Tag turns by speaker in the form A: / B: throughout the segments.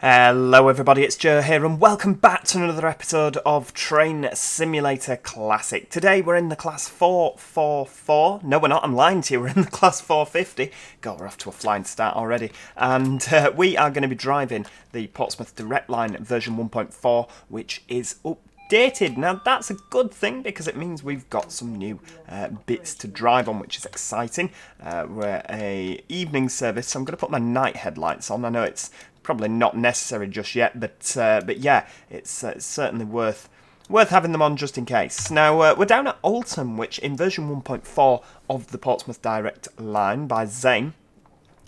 A: Hello everybody, it's Joe here and welcome back to another episode of Train Simulator Classic. Today we're in the class 444. No, we're not, I'm lying to you, we're in the class 450. God, we're off to a flying start already. And we are going to be driving the Portsmouth Direct Line version 1.4, which is updated. Now that's a good thing because it means we've got some new bits to drive on, which is exciting. We're a evening service, so I'm going to put my night headlights on. I know it's probably not necessary just yet, but yeah, it's certainly worth having them on just in case. Now we're down at Alton, which in version 1.4 of the Portsmouth Direct Line by Zane,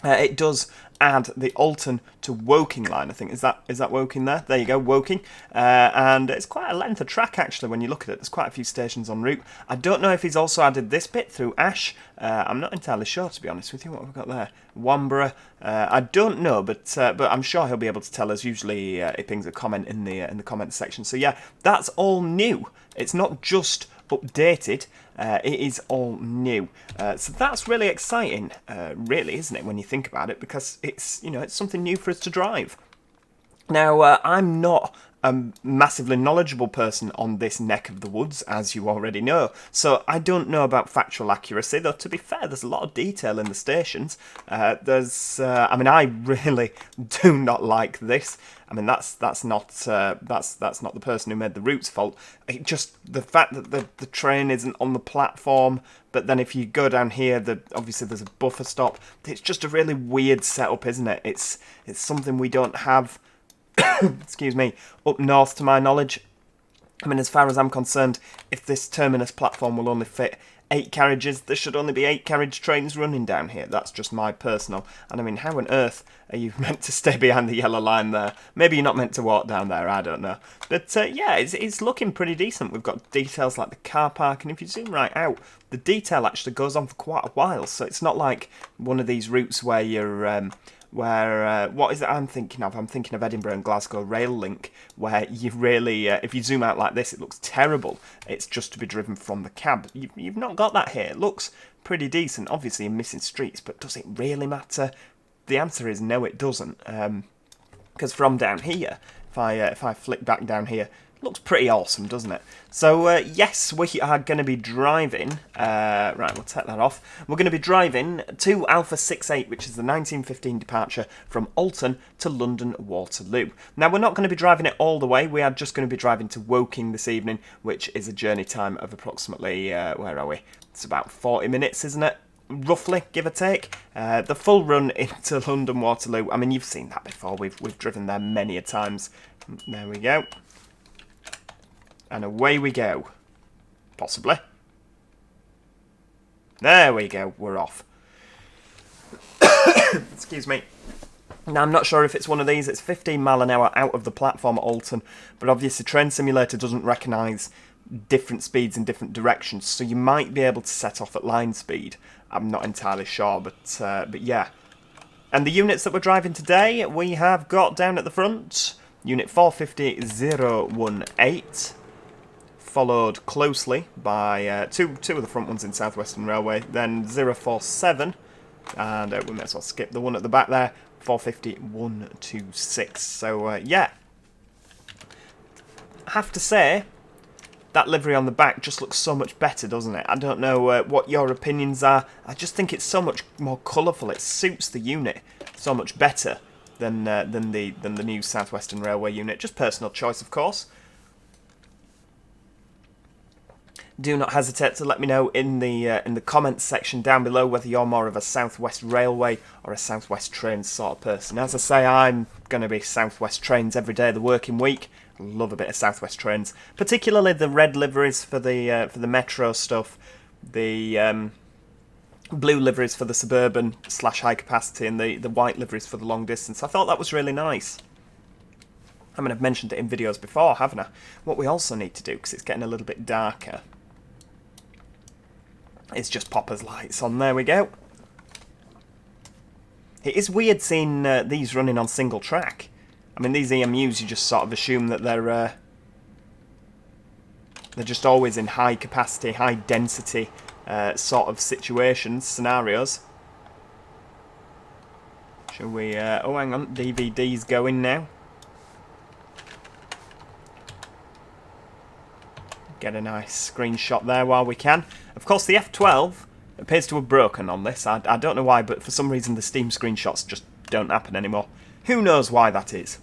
A: it does add the Alton to Woking line. I think is that Woking there? There you go, Woking, and it's quite a length of track actually when you look at it. There's quite a few stations en route. I don't know if he's also added this bit through Ash. I'm not entirely sure, to be honest with you. What have we got there? Wamborough. I don't know, but I'm sure he'll be able to tell us. Usually he pings a comment in the comments section. So yeah, that's all new. It's not just updated, it is all new. So that's really exciting, really, isn't it, when you think about it, because it's something new for us to drive. Now, I'm not a massively knowledgeable person on this neck of the woods, as you already know, so I don't know about factual accuracy, though to be fair, there's a lot of detail in the stations. I mean, I really do not like this. I mean, that's not the person who made the route's fault. It just the fact that the train isn't on the platform, but then if you go down here, obviously there's a buffer stop. It's just a really weird setup, isn't it? It's something we don't have. Excuse me, up north to my knowledge. I mean, as far as I'm concerned, if this terminus platform will only fit 8 carriages, there should only be 8 carriage trains running down here. That's just my personal. And I mean, how on earth are you meant to stay behind the yellow line there? Maybe you're not meant to walk down there, I don't know. But yeah, it's looking pretty decent. We've got details like the car park, and if you zoom right out, the detail actually goes on for quite a while. So it's not like one of these routes where you're what is it I'm thinking of? I'm thinking of Edinburgh and Glasgow rail link, where you really, if you zoom out like this, it looks terrible. It's just to be driven from the cab. You've not got that here. It looks pretty decent. Obviously, you're missing streets, but does it really matter? The answer is no, it doesn't. Because from down here, if I flick back down here, looks pretty awesome, doesn't it? So, yes, we are going to be driving... right, we'll take that off. We're going to be driving to Alpha 68, which is the 1915 departure from Alton to London Waterloo. Now, we're not going to be driving it all the way. We are just going to be driving to Woking this evening, which is a journey time of approximately... where are we? It's about 40 minutes, isn't it? Roughly, give or take. The full run into London Waterloo. I mean, you've seen that before. We've driven there many a times. There we go. And away we go. Possibly. There we go, we're off. Excuse me. Now, I'm not sure if it's one of these. It's 15 mile an hour out of the platform at Alton, but obviously Train Simulator doesn't recognise different speeds in different directions, so you might be able to set off at line speed. I'm not entirely sure, but yeah. And the units that we're driving today, we have got down at the front, Unit 450018. Followed closely by two of the front ones in South Western Railway, then 047, and we may as well skip the one at the back there, 450126. So, yeah. I have to say, that livery on the back just looks so much better, doesn't it? I don't know what your opinions are. I just think it's so much more colourful. It suits the unit so much better than the new South Western Railway unit. Just personal choice, of course. Do not hesitate to let me know in the comments section down below whether you're more of a South West Railway or a South West Trains sort of person. As I say, I'm going to be South West Trains every day of the working week. Love a bit of South West Trains, particularly the red liveries for the metro stuff, the blue liveries for the suburban / high capacity, and the white liveries for the long distance. I thought that was really nice. I mean, I've mentioned it in videos before, haven't I? What we also need to do, because it's getting a little bit darker, it's just poppers lights on. There we go. It is weird seeing these running on single track. I mean, these EMUs, you just sort of assume that they're just always in high capacity, high density sort of situations, scenarios. Shall we... oh, hang on. DVD's going now. Get a nice screenshot there while we can. Of course, the F12 appears to have broken on this. I don't know why, but for some reason the Steam screenshots just don't happen anymore. Who knows why that is?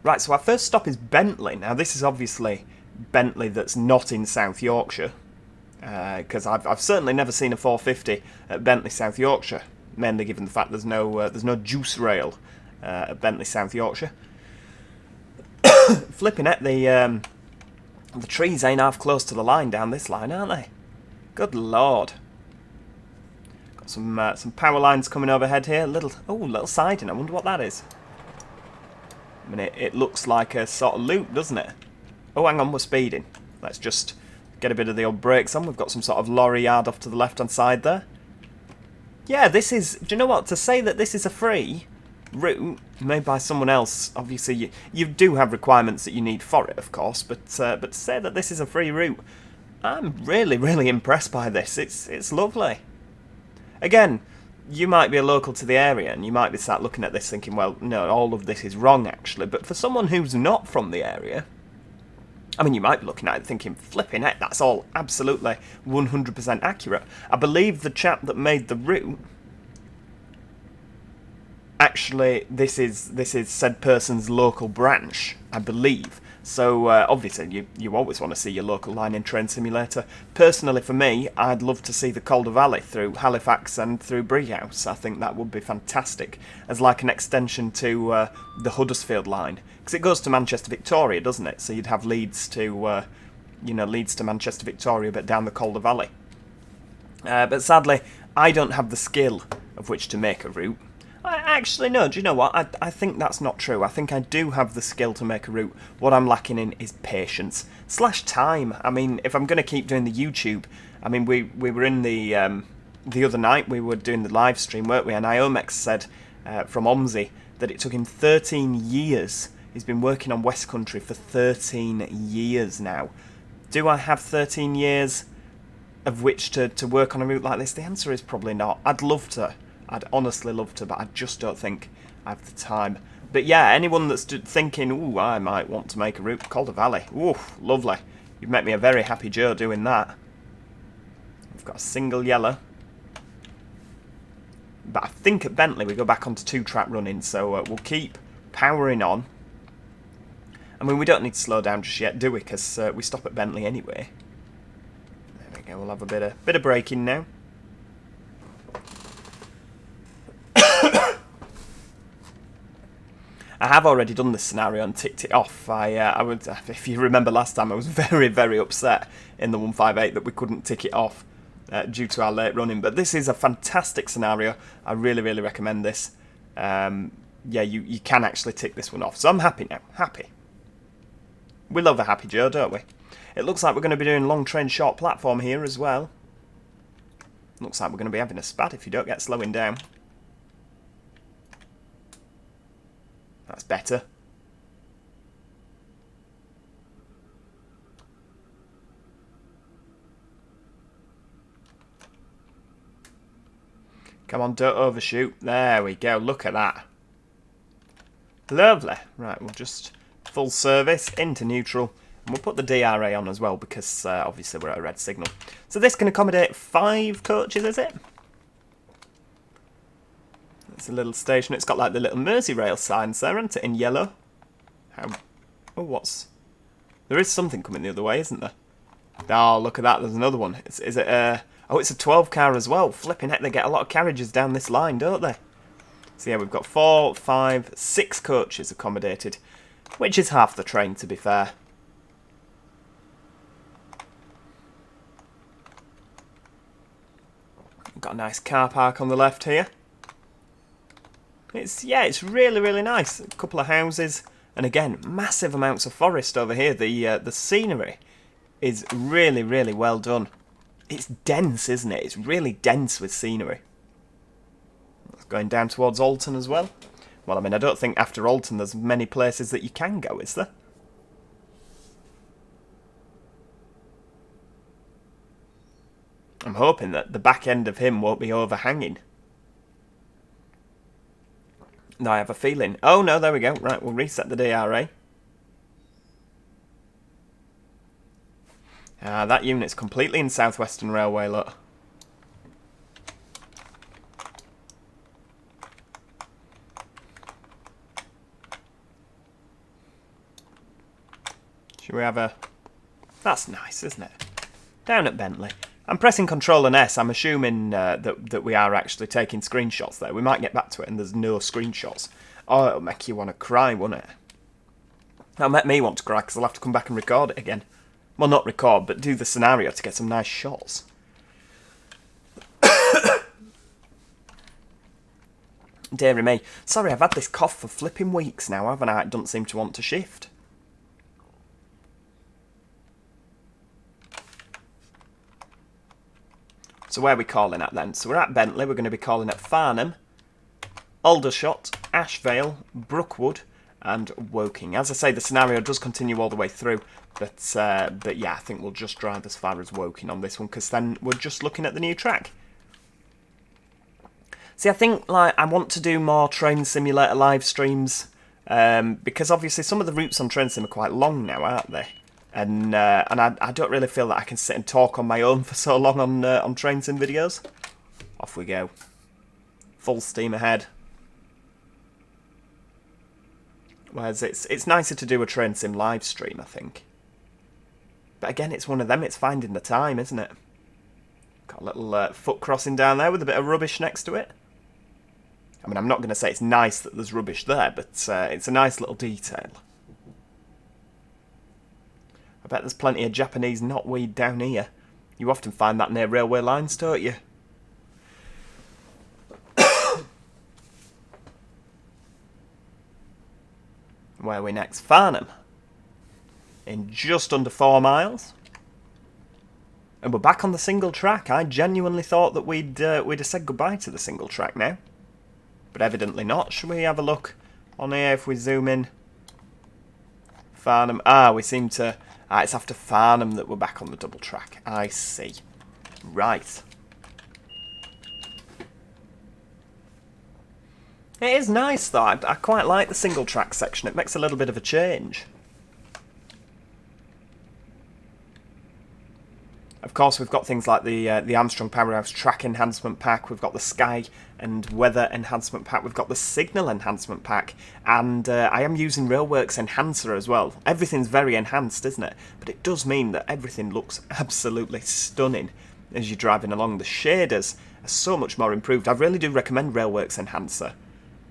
A: Right, so our first stop is Bentley. Now, this is obviously Bentley that's not in South Yorkshire, because I've certainly never seen a 450 at Bentley, South Yorkshire, mainly given the fact there's no juice rail at Bentley, South Yorkshire. Flipping at the trees ain't half close to the line down this line, aren't they? Good lord. Got some power lines coming overhead here. Little siding. I wonder what that is. I mean, it looks like a sort of loop, doesn't it? Oh, hang on, we're speeding. Let's just get a bit of the old brakes on. We've got some sort of lorry yard off to the left-hand side there. Yeah, this is... Do you know what? To say that this is a free route made by someone else, obviously you do have requirements that you need for it, of course, but to say that this is a free route, I'm really, really impressed by this. It's lovely. Again, you might be a local to the area and you might be sat looking at this thinking, well, no, all of this is wrong actually, but for someone who's not from the area, I mean, you might be looking at it thinking, flipping heck, that's all absolutely 100% accurate. I believe the chap that made the route, actually, this is said person's local branch, I believe. So, obviously, you always want to see your local line in Train Simulator. Personally, for me, I'd love to see the Calder Valley through Halifax and through Brighouse. I think that would be fantastic, as like an extension to the Huddersfield line. Because it goes to Manchester Victoria, doesn't it? So you'd have Leeds to, Leeds to Manchester Victoria, but down the Calder Valley. But sadly, I don't have the skill of which to make a route. Actually, no, do you know what? I think that's not true. I think I do have the skill to make a route. What I'm lacking in is patience. / time. I mean, if I'm going to keep doing the YouTube, I mean, we were in the other night, we were doing the live stream, weren't we? And Iomex said from Omzi that it took him 13 years. He's been working on West Country for 13 years now. Do I have 13 years of which to work on a route like this? The answer is probably not. I'd love to. I'd honestly love to, but I just don't think I have the time. But yeah, anyone that's thinking, ooh, I might want to make a route, Calder Valley. Ooh, lovely. You've made me a very happy Joe doing that. We've got a single yellow. But I think at Bentley we go back onto 2-track running, so we'll keep powering on. I mean, we don't need to slow down just yet, do we? Because we stop at Bentley anyway. There we go, we'll have a bit of braking now. I have already done this scenario and ticked it off. I would, if you remember last time, I was very, very upset in the 158 that we couldn't tick it off due to our late running. But this is a fantastic scenario. I really, really recommend this. Yeah, you can actually tick this one off. So I'm happy now. Happy. We love a happy Joe, don't we? It looks like we're going to be doing long train short platform here as well. Looks like we're going to be having a spat if you don't get slowing down. That's better. Come on, don't overshoot. There we go. Look at that. Lovely. Right, we'll just full service into neutral. And we'll put the DRA on as well because obviously we're at a red signal. So this can accommodate 5 coaches, is it? It's a little station. It's got like the little Merseyrail signs there, isn't it, in yellow? Oh, what's... There is something coming the other way, isn't there? Oh, look at that. There's another one. Is it Oh, it's a 12 car as well. Flipping heck, they get a lot of carriages down this line, don't they? So yeah, we've got 4, 5, 6 coaches accommodated, which is half the train, to be fair. We've got a nice car park on the left here. It's really, really nice. A couple of houses, and again, massive amounts of forest over here. The scenery is really, really well done. It's dense, isn't it? It's really dense with scenery. It's going down towards Alton as well. Well, I mean, I don't think after Alton there's many places that you can go, is there? I'm hoping that the back end of him won't be overhanging. No, I have a feeling. Oh, no, there we go. Right, we'll reset the DRA. Ah, that unit's completely in South Western Railway, look. Should we have a... That's nice, isn't it? Down at Bentley. I'm pressing Control and S. I'm assuming that we are actually taking screenshots there. We might get back to it and there's no screenshots. Oh, it'll make you want to cry, won't it? That'll make me want to cry because I'll have to come back and record it again. Well, not record, but do the scenario to get some nice shots. Deary me. Sorry, I've had this cough for flipping weeks now, haven't I? It doesn't seem to want to shift. So where are we calling at then? So we're at Bentley, we're going to be calling at Farnham, Aldershot, Ashvale, Brookwood and Woking. As I say, the scenario does continue all the way through, but yeah, I think we'll just drive as far as Woking on this one, because then we're just looking at the new track. See, I think like I want to do more Train Simulator live streams, because obviously some of the routes on Train Sim are quite long now, aren't they? And I don't really feel that I can sit and talk on my own for so long on Train Sim videos. Off we go. Full steam ahead. Whereas it's nicer to do a Train Sim live stream, I think. But again, it's one of them, it's finding the time, isn't it? Got a little foot crossing down there with a bit of rubbish next to it. I mean, I'm not going to say it's nice that there's rubbish there, but it's a nice little detail. I bet there's plenty of Japanese knotweed down here. You often find that near railway lines, don't you? Where are we next? Farnham. In just under 4 miles. And we're back on the single track. I genuinely thought that we'd have said goodbye to the single track now. But evidently not. Should we have a look on here if we zoom in? Farnham. Ah, we seem to... Ah, it's after Farnham that we're back on the double track. I see. Right. It is nice though. I quite like the single track section. It makes a little bit of a change. Of course, we've got things like the Armstrong Powerhouse Track Enhancement Pack. We've got the Sky and Weather Enhancement Pack. We've got the Signal Enhancement Pack. And I am using Railworks Enhancer as well. Everything's very enhanced, isn't it? But it does mean that everything looks absolutely stunning as you're driving along. The shaders are so much more improved. I really do recommend Railworks Enhancer.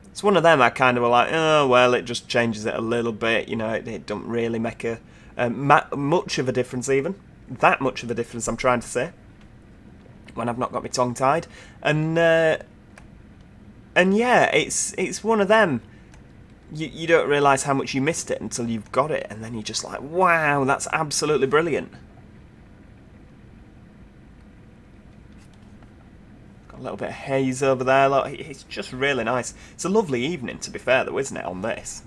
A: It's one of them I kind of were like, oh, well, it just changes it a little bit. You know, it don't really make much of a difference even. That much of a difference, I'm trying to say, when I've not got my tongue tied, and yeah, it's one of them. You don't realise how much you missed it until you've got it, and then you're just like, wow, that's absolutely brilliant. Got a little bit of haze over there. Look, it's just really nice. It's a lovely evening, to be fair, though, isn't it? On this.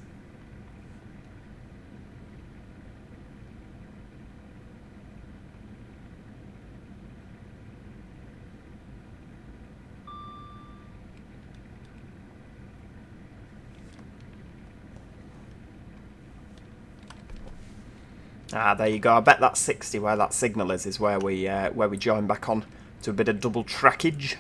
A: Ah, there you go. I bet that 60 where that signal is where we join back on to a bit of double trackage.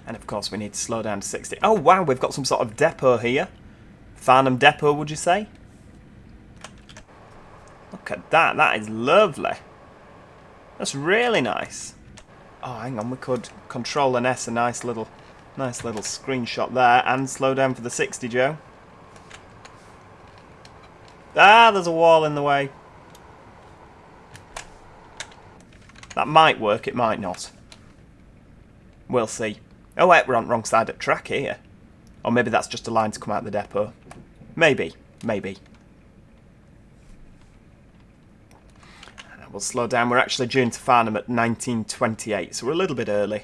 A: And of course we need to slow down to 60. Oh wow, we've got some sort of depot here. Farnham depot, would you say? Look at that, that is lovely. That's really nice. Oh, hang on, we could control and S a nice little screenshot there and slow down for the 60, Joe. Ah, there's a wall in the way. That might work, it might not. We'll see. Oh wait, we're on the wrong side of the track here. Or maybe that's just a line to come out of the depot. Maybe, maybe. We'll slow down. We're actually due into Farnham at 19:28, so we're a little bit early.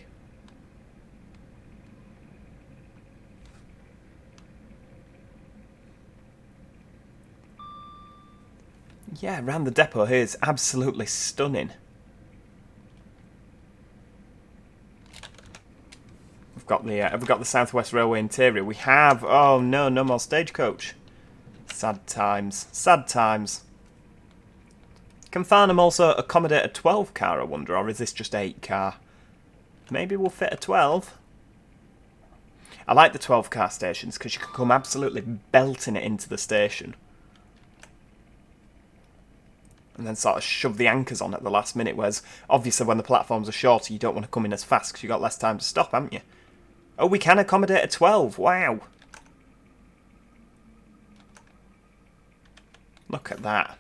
A: Yeah, around the depot here is absolutely stunning. Have we got the South West Railway interior? We have. Oh no, no more stagecoach. Sad times. Sad times. Can Farnham also accommodate a 12 car, I wonder, or is this just 8 car? Maybe we'll fit a 12. I like the 12 car stations because you can come absolutely belting it into the station. And then sort of shove the anchors on at the last minute, whereas obviously when the platforms are shorter you don't want to come in as fast because you've got less time to stop, haven't you? Oh, we can accommodate a 12, wow. Look at that.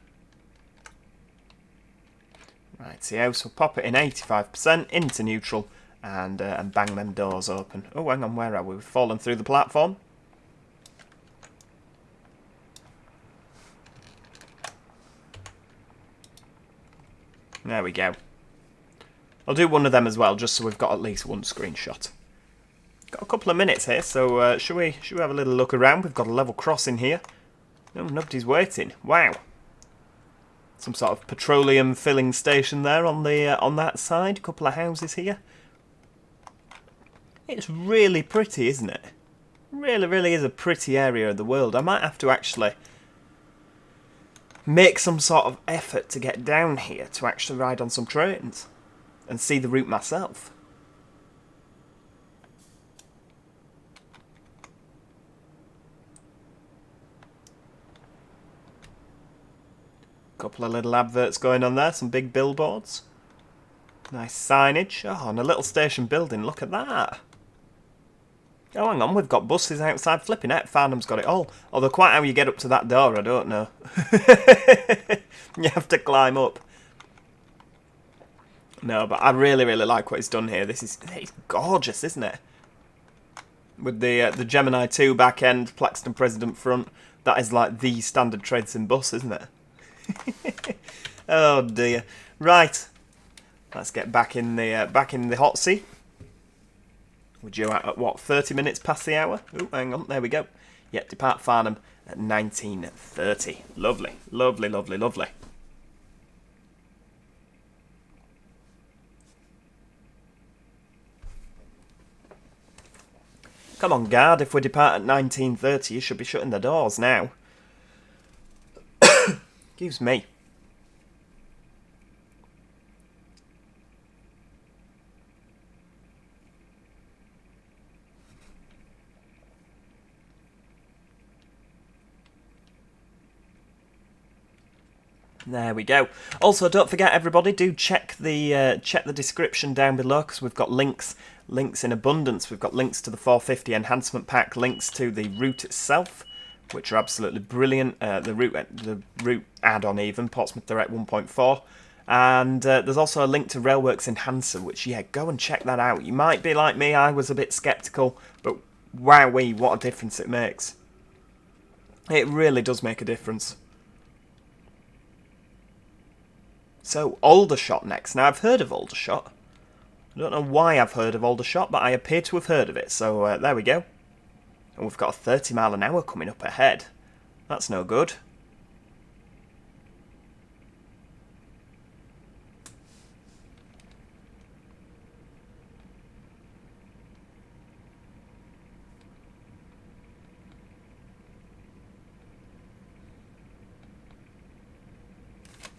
A: Right, so we'll pop it in 85% into neutral and bang them doors open. Oh, hang on, where are we? We've fallen through the platform. There we go. I'll do one of them as well, just so we've got at least one screenshot. Got a couple of minutes here, so should we have a little look around? We've got a level crossing here. No, nobody's waiting. Wow. Some sort of petroleum filling station there on the on that side. Couple of houses here. It's really pretty, isn't it? Really, really is a pretty area of the world. I might have to actually make some sort of effort to get down here to actually ride on some trains and see the route myself. Couple of little adverts going on there, some big billboards. Nice signage. Oh, and a little station building, look at that. Oh, hang on, we've got buses outside. Flipping out, Farnham's got it all. Although quite how you get up to that door, I don't know. You have to climb up. No, but I really, really like what he's done here. It's gorgeous, isn't it? With the Gemini 2 back end, Plaxton President front. That is like the standard Tradesman bus, isn't it? Oh dear. Right. Let's get back in the hot seat. We're due out at what, 30 minutes past the hour? Oh, hang on, there we go. Yep, depart Farnham at 19:30. Lovely, lovely, lovely, lovely. Come on, guard, if we depart at 19:30, you should be shutting the doors now. Excuse me. There we go. Also, don't forget, everybody, do check the description down below because we've got links in abundance. We've got links to the 450 Enhancement Pack, links to the route itself, which are absolutely brilliant. The route add-on even, Portsmouth Direct 1.4. And there's also a link to Railworks Enhancer, which, yeah, go and check that out. You might be like me, I was a bit sceptical, but wowee, what a difference it makes. It really does make a difference. So, Aldershot next. Now, I've heard of Aldershot. I don't know why I've heard of Aldershot, but I appear to have heard of it. So, there we go. And we've got a 30 mile an hour coming up ahead. That's no good.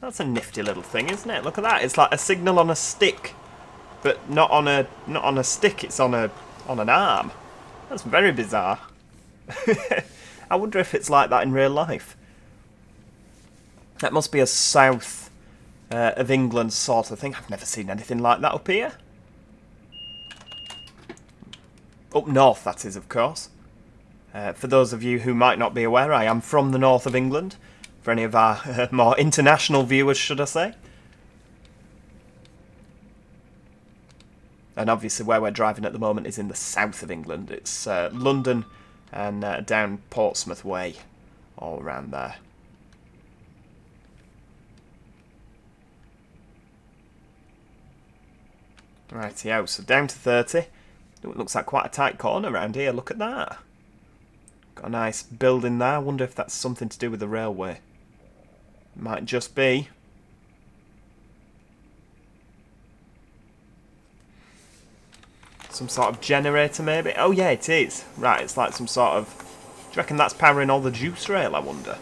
A: That's a nifty little thing, isn't it? Look at that. It's like a signal on a stick, but not on a stick. It's on an arm. That's very bizarre. I wonder if it's like that in real life. That must be a south of England sort of thing. I've never seen anything like that up here. Up north, that is, of course. For those of you who might not be aware, I am from the north of England. For any of our more international viewers, should I say. And obviously where we're driving at the moment is in the south of England. It's London and down Portsmouth way, all around there. Rightio, so down to 30. It looks like quite a tight corner around here, look at that. Got a nice building there, I wonder if that's something to do with the railway. Might just be. Some sort of generator, maybe? Oh, yeah, it is. Right, it's like some sort of... Do you reckon that's powering all the juice rail, I wonder?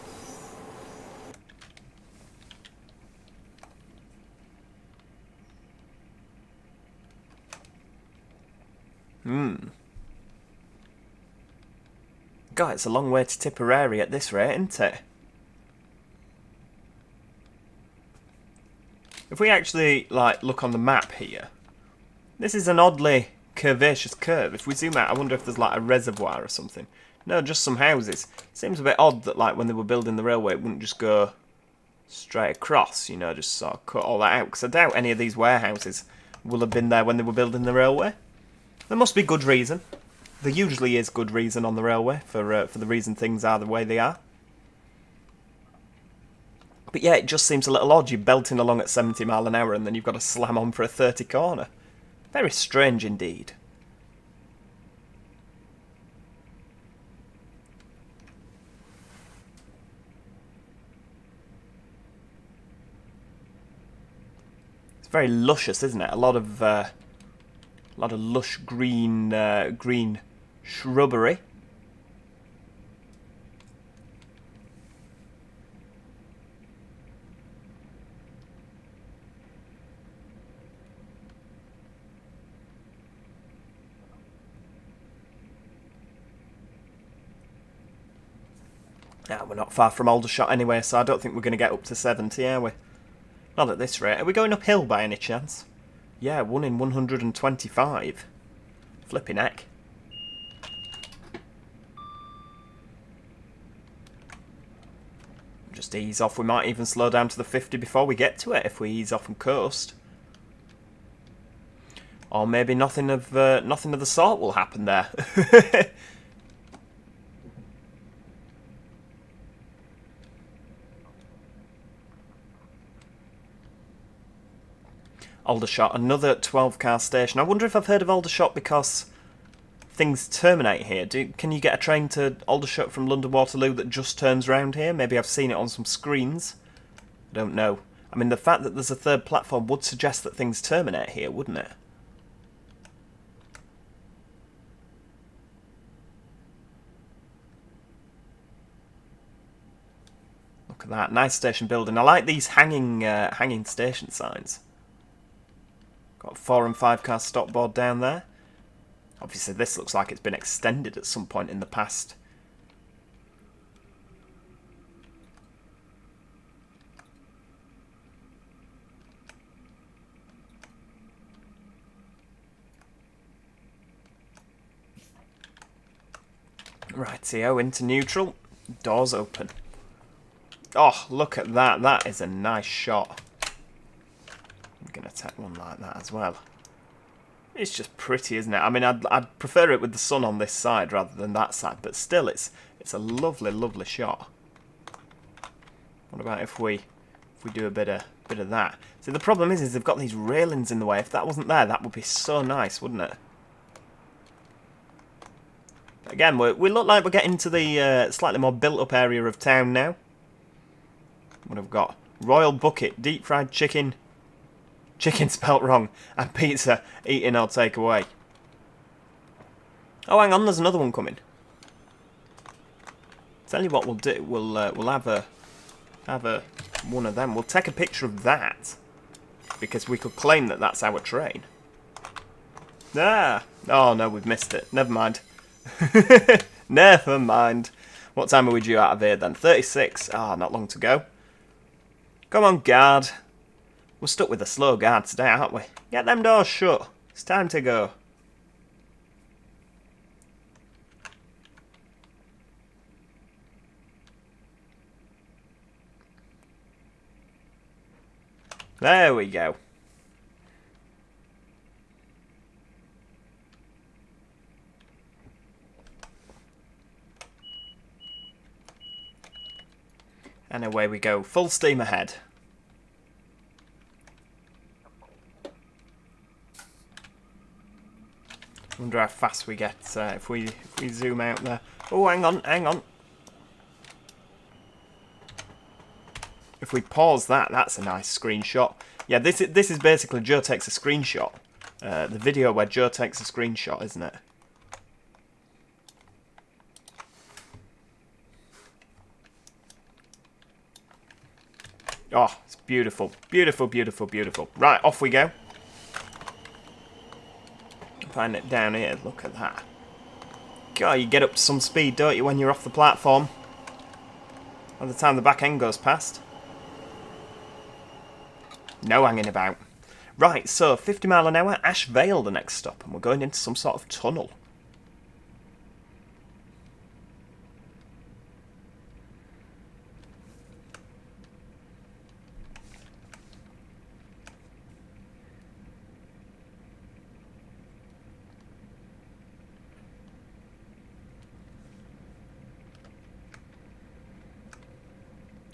A: God, it's a long way to Tipperary at this rate, isn't it? If we actually, like, look on the map here, this is an oddly curvaceous curve. If we zoom out, I wonder if there's, like, a reservoir or something. No, just some houses. Seems a bit odd that, like, when they were building the railway, it wouldn't just go straight across, you know, just sort of cut all that out. Because I doubt any of these warehouses will have been there when they were building the railway. There must be good reason. There usually is good reason on the railway for the reason things are the way they are. But yeah, it just seems a little odd. You're belting along at 70 mile an hour and then you've got to slam on for a 30 corner. Very strange indeed. It's very luscious, isn't it? A lot of lush green green shrubbery. Yeah, we're not far from Aldershot anyway, so I don't think we're going to get up to 70, are we? Not at this rate. Are we going uphill by any chance? Yeah, 1 in 125. Flipping heck. Just ease off. We might even slow down to the 50 before we get to it if we ease off and coast. Or maybe nothing of the sort will happen there. Aldershot, another 12-car station. I wonder if I've heard of Aldershot because things terminate here. Can you get a train to Aldershot from London Waterloo that just turns round here? Maybe I've seen it on some screens. I don't know. I mean, the fact that there's a third platform would suggest that things terminate here, wouldn't it? Look at that. Nice station building. I like these hanging station signs. Got 4 and 5 car stop board down there. Obviously this looks like it's been extended at some point in the past. Rightio, into neutral. Doors open. Oh, look at that. That is a nice shot. I'm going to attack one like that as well. It's just pretty, isn't it? I mean, I'd prefer it with the sun on this side rather than that side, but still, it's a lovely, lovely shot. What about if we do a bit of that? See, the problem is they've got these railings in the way. If that wasn't there, that would be so nice, wouldn't it? Again, we look like we're getting to the slightly more built-up area of town now. What have we got? Royal bucket, deep fried chicken. Chicken spelt wrong. And pizza, eating or take away. Oh, hang on, there's another one coming. Tell you what we'll do. We'll have a one of them. We'll take a picture of that because we could claim that that's our train. Ah! Oh no, we've missed it. Never mind. Never mind. What time are we due out of here then? 36. Ah, not long to go. Come on, guard. We're stuck with a slow guard today, aren't we? Get them doors shut. It's time to go. There we go. And away we go. Full steam ahead. Wonder how fast we get if we zoom out there. Oh, hang on. if we pause that, that's a nice screenshot. Yeah, this is basically Joe takes a screenshot. The video where Joe takes a screenshot, isn't it? Oh, it's beautiful. Beautiful, beautiful, beautiful. Right, off we go. Find it down here. Look at that. God, you get up to some speed, don't you, when you're off the platform? By the time the back end goes past. No hanging about. Right, so 50 mile an hour, Ash Vale the next stop, and we're going into some sort of tunnel.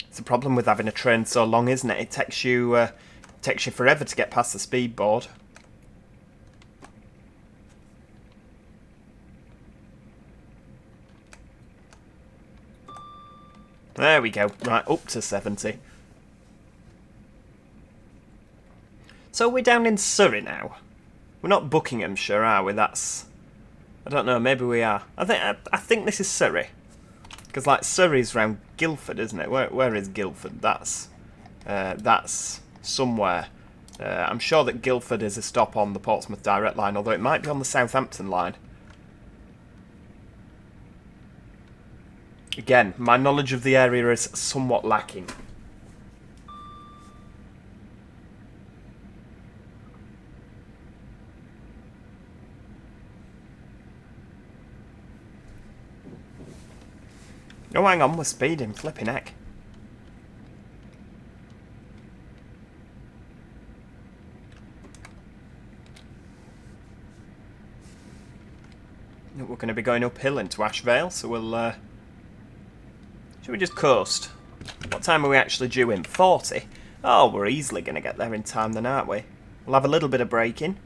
A: It's the problem with having a train so long, isn't it? It takes you forever to get past the speed board. There we go. Right, up to 70. So we're down in Surrey now. We're not Buckinghamshire, are we? That's... I don't know, maybe we are. I think this is Surrey. Because, like, Surrey's round Guildford, isn't it? Where is Guildford? That's somewhere. I'm sure that Guildford is a stop on the Portsmouth Direct Line, although it might be on the Southampton line. Again, my knowledge of the area is somewhat lacking. Oh, hang on, we're speeding, flipping heck. We're going to be going uphill into Ash Vale, so we'll... Should we just coast? What time are we actually due in? 40? Oh, we're easily going to get there in time then, aren't we? We'll have a little bit of braking.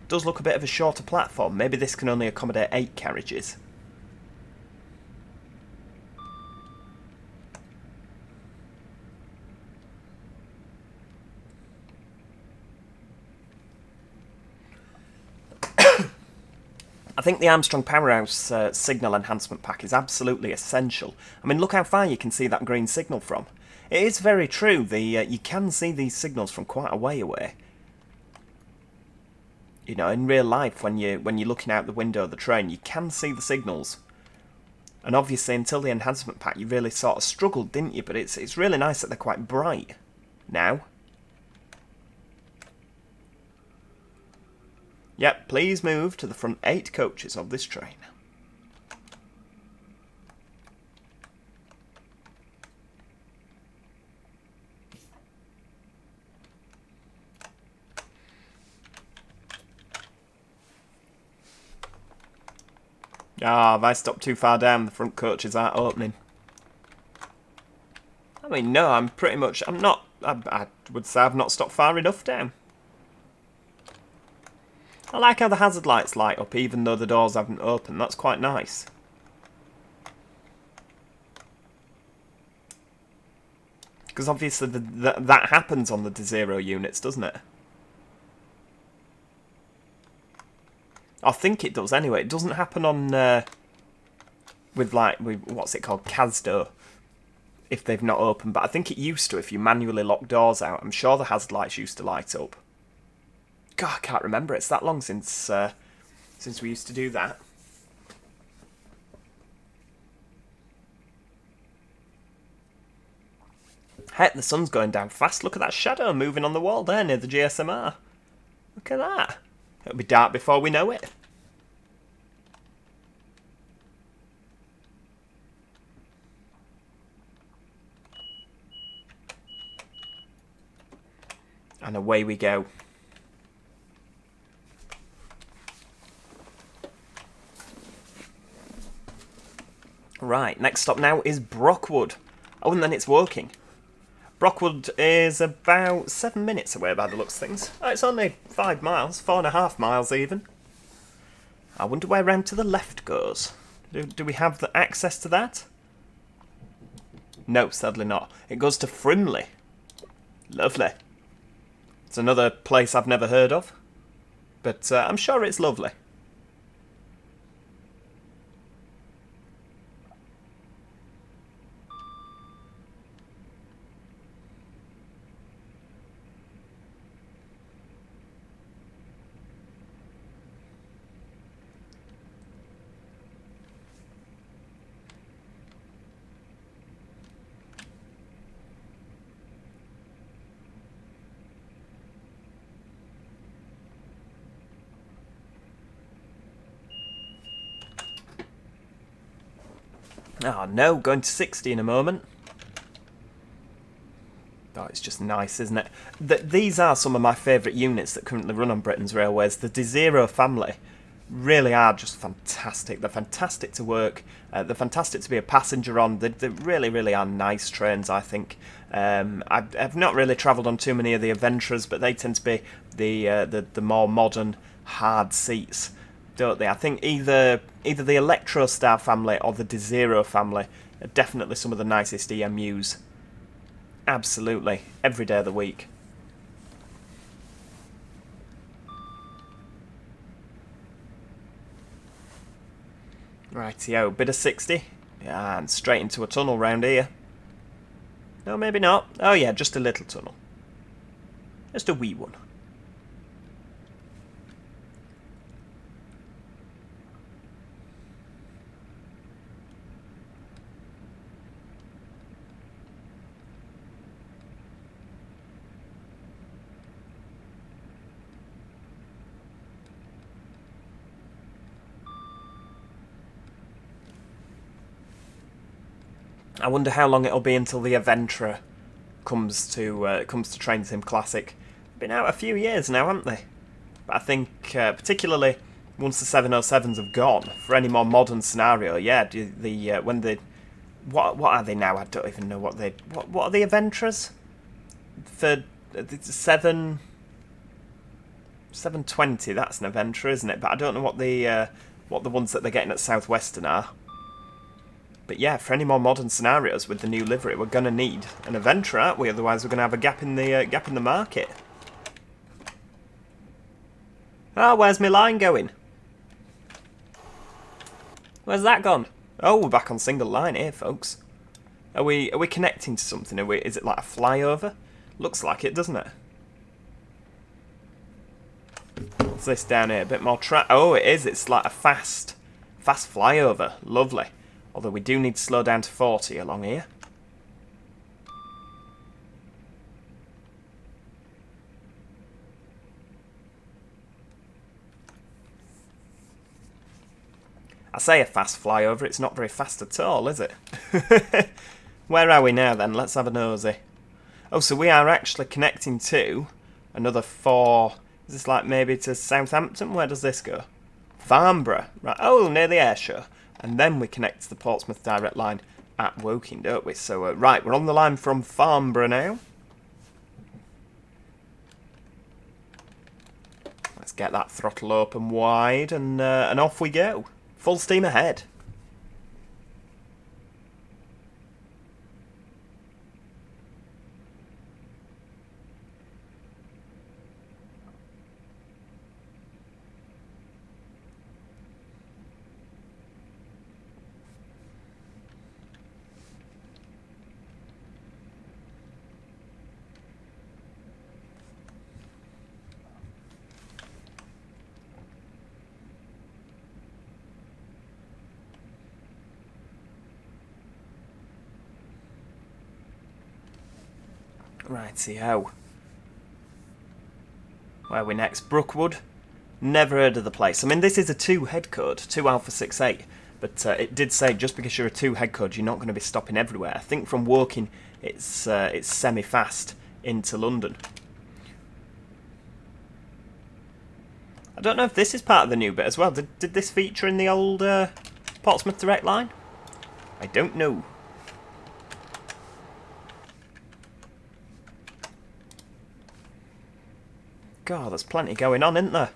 A: Does look a bit of a shorter platform. Maybe this can only accommodate 8 carriages. I think the Armstrong Powerhouse signal enhancement pack is absolutely essential. I mean, look how far you can see that green signal from. It is very true, you can see these signals from quite a way away. You know, in real life, when you're looking out the window of the train, you can see the signals. And obviously, until the enhancement pack, you really sort of struggled, didn't you? But it's really nice that they're quite bright now. Yep, please move to the front 8 coaches of this train. Ah, have I stopped too far down? The front coaches aren't opening. I mean, no, I'm pretty much... I would say I've not stopped far enough down. I like how the hazard lights light up even though the doors haven't opened. That's quite nice. Because obviously that happens on the D0 units, doesn't it? I think it does anyway. It doesn't happen on with what's it called, Casdo, if they've not opened. But I think it used to if you manually lock doors out. I'm sure the hazard lights used to light up. God, I can't remember. It's that long since we used to do that. Heck, the sun's going down fast. Look at that shadow moving on the wall there near the GSMR. Look at that. It'll be dark before we know it. And away we go. Right, next stop now is Brockwood. Oh, and then it's Woking. Brockwood is about 7 minutes away by the looks of things. Oh, it's only 5 miles, 4.5 miles even. I wonder where round to the left goes. Do we have the access to that? No, sadly not. It goes to Frimley. Lovely. It's another place I've never heard of, but I'm sure it's lovely. Oh no, going to 60 in a moment. Oh, it's just nice, isn't it? These are some of my favourite units that currently run on Britain's railways. The Desiro family really are just fantastic. They're fantastic to work. They're fantastic to be a passenger on. They really, really are nice trains, I think. I've not really travelled on too many of the Adventurers, but they tend to be the more modern, hard seats, don't they? I think either the Electrostar family or the Desiro family are definitely some of the nicest EMUs. Absolutely. Every day of the week. Rightio, bit of 60. Yeah, and straight into a tunnel round here. No, maybe not. Oh yeah, just a little tunnel. Just a wee one. I wonder how long it'll be until the Adventurer comes to Train Sim Classic. Been out a few years now, haven't they? But I think particularly once the 707s have gone, for any more modern scenario, yeah, when the what are they now? I don't even know what are the Adventurers for the 720. That's an Adventurer, isn't it? But I don't know what the ones that they're getting at Southwestern are. But yeah, for any more modern scenarios with the new livery, we're going to need an Adventurer, aren't we? Otherwise, we're going to have a gap in the market. Ah, where's my line going? Where's that gone? Oh, we're back on single line here, folks. Are we connecting to something? Is it like a flyover? Looks like it, doesn't it? What's this down here? A bit more track. Oh, it is. It's like a fast flyover. Lovely. Although we do need to slow down to 40 along here. I say a fast flyover, it's not very fast at all, is it? Where are we now then? Let's have a nosy. Oh, so we are actually connecting to another 4... Is this like maybe to Southampton? Where does this go? Farnborough. Right. Oh, near the air show. And then we connect to the Portsmouth Direct Line at Woking, don't we? So, right, we're on the line from Farnborough now. Let's get that throttle open wide and off we go. Full steam ahead. Righty-ho. Where are we next? Brookwood? Never heard of the place. I mean, this is a 2 head code, 2 Alpha 68, but it did say just because you're a 2 head code, you're not going to be stopping everywhere. I think from Woking, it's semi-fast into London. I don't know if this is part of the new bit as well. Did this feature in the old Portsmouth Direct Line? I don't know. God, there's plenty going on, isn't there?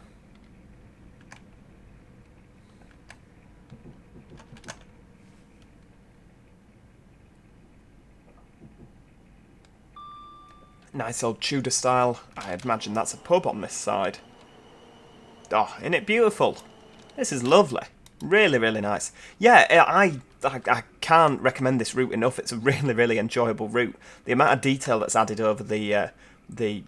A: Nice old Tudor style. I imagine that's a pub on this side. Oh, isn't it beautiful? This is lovely. Really, really nice. Yeah, I can't recommend this route enough. It's a really, really enjoyable route. The amount of detail that's added over the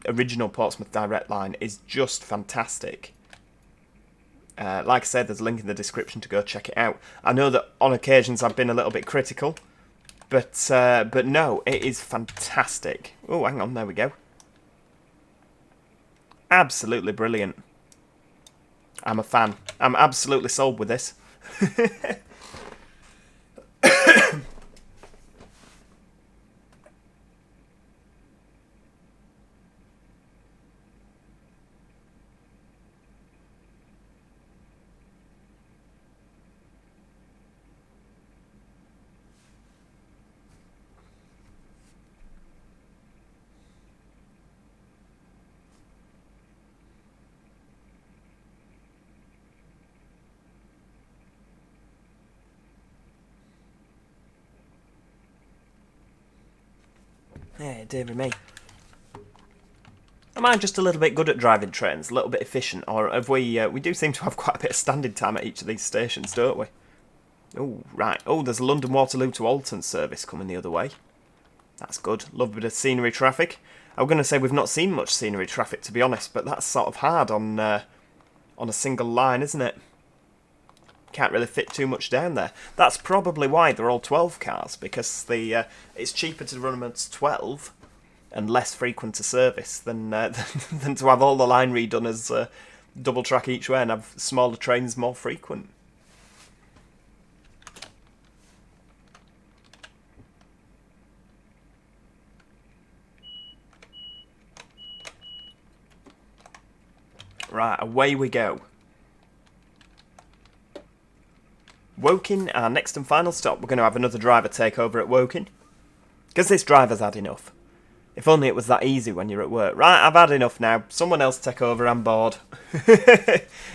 A: original Portsmouth Direct Line is just fantastic. Like I said, there's a link in the description to go check it out. I know that on occasions I've been a little bit critical, but no, it is fantastic. Oh, hang on, there we go. Absolutely brilliant. I'm a fan. I'm absolutely sold with this. Yeah, dearie me. Am I just a little bit good at driving trains, a little bit efficient, or have we do seem to have quite a bit of standing time at each of these stations, don't we? Oh, right. Oh, there's a London Waterloo to Alton service coming the other way. That's good. Love a bit of scenery traffic. I was going to say we've not seen much scenery traffic, to be honest, but that's sort of hard on a single line, isn't it? Can't really fit too much down there. That's probably why they're all 12 cars, because it's cheaper to run them as 12 and less frequent to service than than to have all the line redone as double track each way and have smaller trains more frequent. Right, away we go. Woking, our next and final stop. We're going to have another driver take over at Woking. Because this driver's had enough. If only it was that easy when you're at work. Right, I've had enough now. Someone else take over, I'm bored.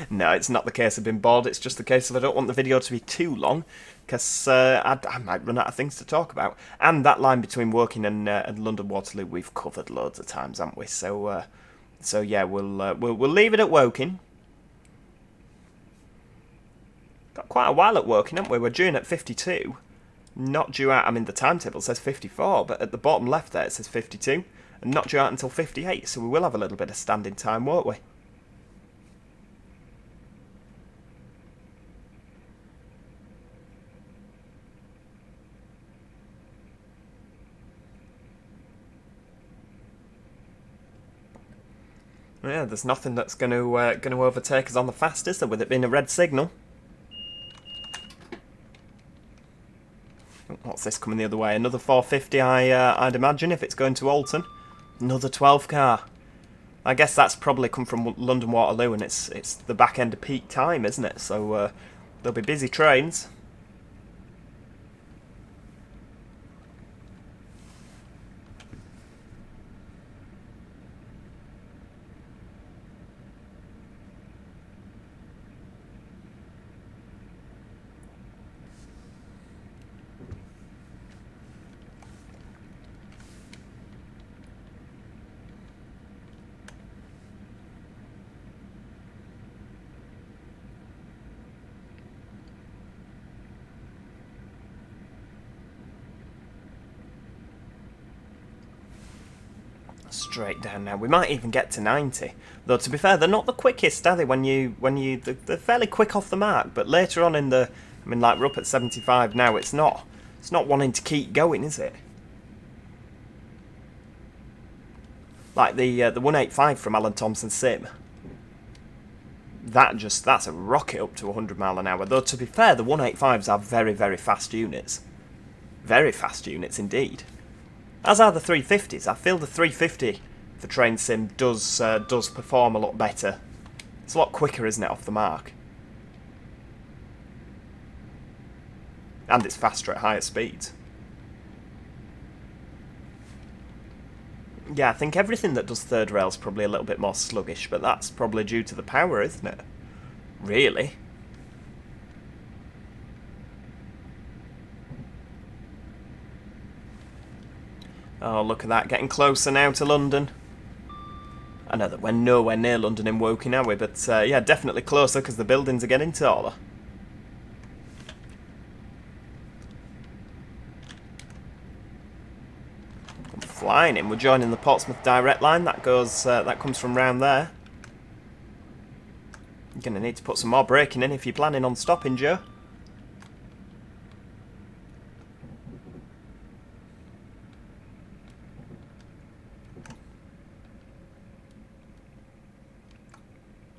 A: No, it's not the case of being bored. It's just the case of I don't want the video to be too long. Because I might run out of things to talk about. And that line between Woking and London Waterloo we've covered loads of times, haven't we? So yeah, we'll leave it at Woking. Got quite a while at Woking, haven't we? We're due in at 52. Not due out, I mean the timetable says 54, but at the bottom left there it says 52. And not due out until 58, so we will have a little bit of standing time, won't we? Yeah, there's nothing that's going to overtake us on the fast, is there, with it being a red signal? What's this coming the other way? Another 450, I'd imagine, if it's going to Alton. Another 12 car. I guess that's probably come from London Waterloo, and it's the back end of peak time, isn't it? So there'll be busy trains. Straight down now. We might even get to 90. Though to be fair, they're not the quickest, are they? They're fairly quick off the mark, but later on in the, I mean, like we're up at 75 now. It's not wanting to keep going, is it? Like the 185 from Alan Thompson Sim. That's a rocket up to 100 mile an hour. Though to be fair, the 185s are very, very fast units. Very fast units indeed. As are the 350s. I feel the 350 for Train Sim does perform a lot better. It's a lot quicker, isn't it, off the mark? And it's faster at higher speeds. Yeah, I think everything that does third rail is probably a little bit more sluggish, but that's probably due to the power, isn't it? Really? Oh, look at that, getting closer now to London. I know that we're nowhere near London in Woking, are we? But yeah, definitely closer because the buildings are getting taller. I'm flying in. We're joining the Portsmouth Direct Line. That comes from round there. You're going to need to put some more braking in if you're planning on stopping, Joe.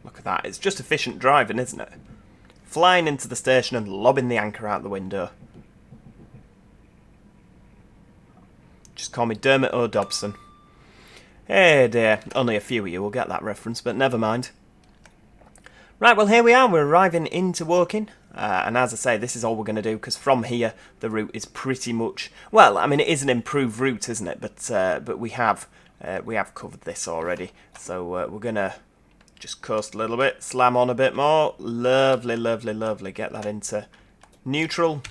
A: Look at that. It's just efficient driving, isn't it? Flying into the station and lobbing the anchor out the window. Just call me Dermot O. Dobson. Hey dear. Only a few of you will get that reference, but never mind. Right, well here we are. We're arriving into Woking. And as I say, this is all we're going to do, because from here the route is pretty much... Well, I mean, it is an improved route, isn't it? But we have covered this already. So we're going to... just coast a little bit, slam on a bit more. Lovely, lovely, lovely. Get that into neutral.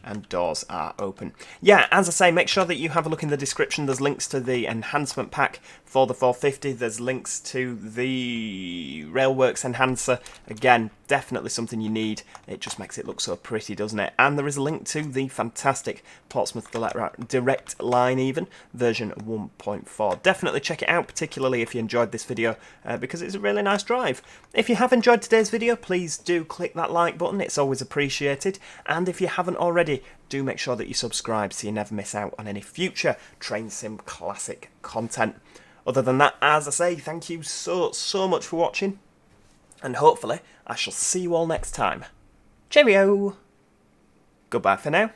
A: And doors are open. Yeah, as I say, make sure that you have a look in the description. There's links to the Enhancement Pack for the 450. There's links to the Railworks Enhancer. Again, definitely something you need. It just makes it look so pretty, doesn't it? And there is a link to the fantastic Portsmouth Direct Line even, version 1.4. Definitely check it out, particularly if you enjoyed this video, because it's a really nice drive. If you have enjoyed today's video, please do click that like button. It's always appreciated. And if you haven't already, do make sure that you subscribe so you never miss out on any future Train Sim Classic content. Other than that, as I say, thank you so much for watching, and hopefully I shall see you all next time. Cheerio! Goodbye for now.